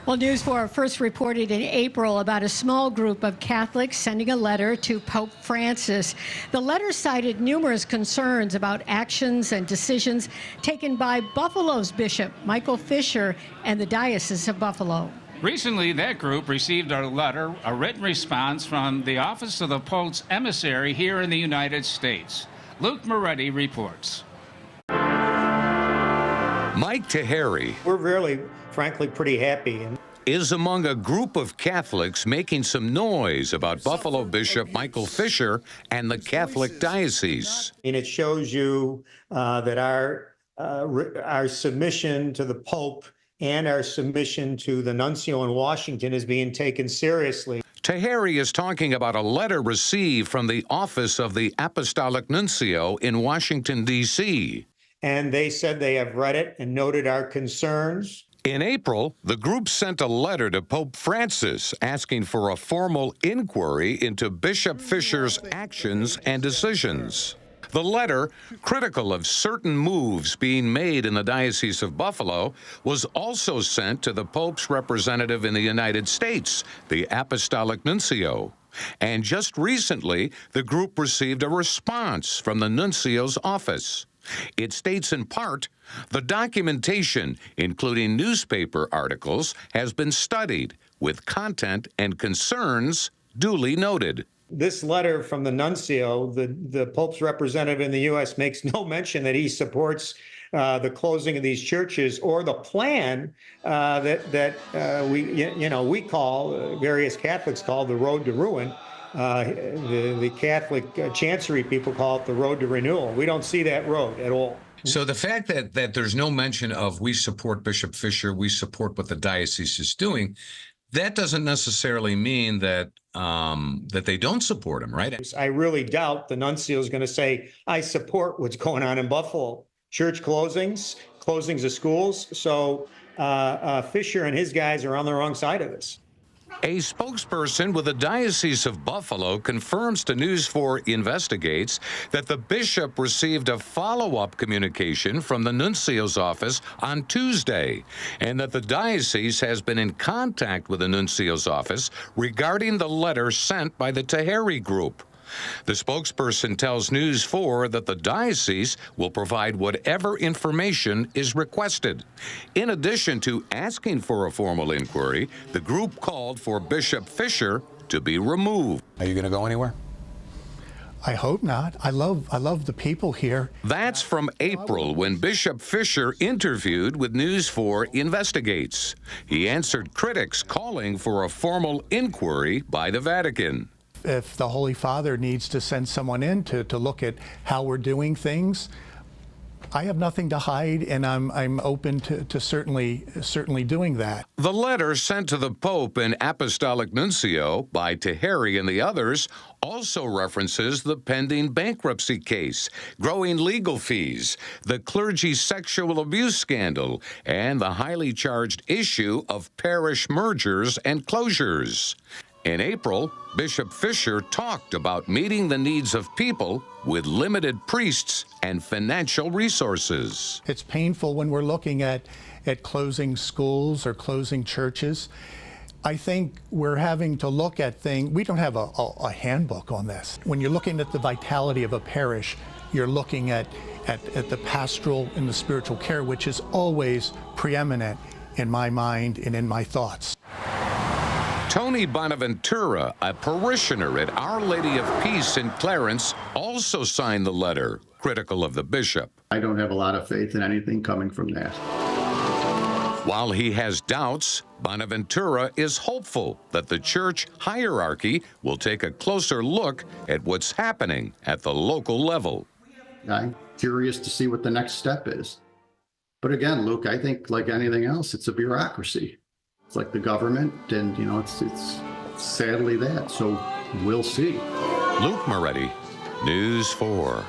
Well, News 4 first reported in April about a small group of Catholics sending a letter to Pope Francis. The letter cited numerous concerns about actions and decisions taken by Buffalo's Bishop Michael Fisher and the Diocese of Buffalo. Recently, that group received a letter, a written response from the Office of the Pope's emissary here in the United States. Luke Moretti reports. Mike Taheri. We're really, frankly, pretty happy. Is among a group of Catholics making some noise about Buffalo Bishop Michael Fisher and the Catholic Diocese. And it shows you that our submission to the Pope and our submission to the nuncio in Washington is being taken seriously. Taheri is talking about a letter received from the Office of the Apostolic Nuncio in Washington, D.C. And they said they have read it and noted our concerns. In April, the group sent a letter to Pope Francis asking for a formal inquiry into Bishop Fisher's actions and decisions. The letter, critical of certain moves being made in the Diocese of Buffalo, was also sent to the Pope's representative in the United States, the Apostolic Nuncio. And just recently, the group received a response from the Nuncio's office. It states in part, the documentation, including newspaper articles, has been studied, with content and concerns duly noted. This letter from the nuncio, the Pope's representative in the U.S., makes no mention that he supports the closing of these churches or the plan that we call, various Catholics call the road to ruin. The Catholic Chancery people call it the road to renewal. We don't see that road at all. So the fact that there's no mention of we support Bishop Fisher, we support what the diocese is doing, that doesn't necessarily mean that that they don't support him, right? I really doubt the nuncio is going to say, I support what's going on in Buffalo. Church closings of schools. So Fisher and his guys are on the wrong side of this. A spokesperson with the Diocese of Buffalo confirms to News 4 Investigates that the bishop received a follow-up communication from the nuncio's office on Tuesday, and that the diocese has been in contact with the nuncio's office regarding the letter sent by the Taheri group. The spokesperson tells News 4 that the diocese will provide whatever information is requested. In addition to asking for a formal inquiry, the group called for Bishop Fisher to be removed. Are you going to go anywhere? I hope not. I love the people here. That's from April, when Bishop Fisher interviewed with News 4 Investigates. He answered critics calling for a formal inquiry by the Vatican. If the Holy Father needs to send someone in to look at how we're doing things, I have nothing to hide, and I'm open to certainly doing that. The letter sent to the Pope and Apostolic Nuncio by Taheri and the others also references the pending bankruptcy case, growing legal fees, the clergy sexual abuse scandal, and the highly charged issue of parish mergers and closures. In April, Bishop Fisher talked about meeting the needs of people with limited priests and financial resources. It's painful when we're looking at closing schools or closing churches. I think we're having to look at things. We don't have a handbook on this. When you're looking at the vitality of a parish, you're looking at the pastoral and the spiritual care, which is always preeminent in my mind and in my thoughts. Tony Bonaventura, a parishioner at Our Lady of Peace in Clarence, also signed the letter, critical of the bishop. I don't have a lot of faith in anything coming from that. While he has doubts, Bonaventura is hopeful that the church hierarchy will take a closer look at what's happening at the local level. I'm curious to see what the next step is. But again, Luke, I think like anything else, it's a bureaucracy. It's like the government, and it's sadly that. So we'll see. Luke Moretti, News 4.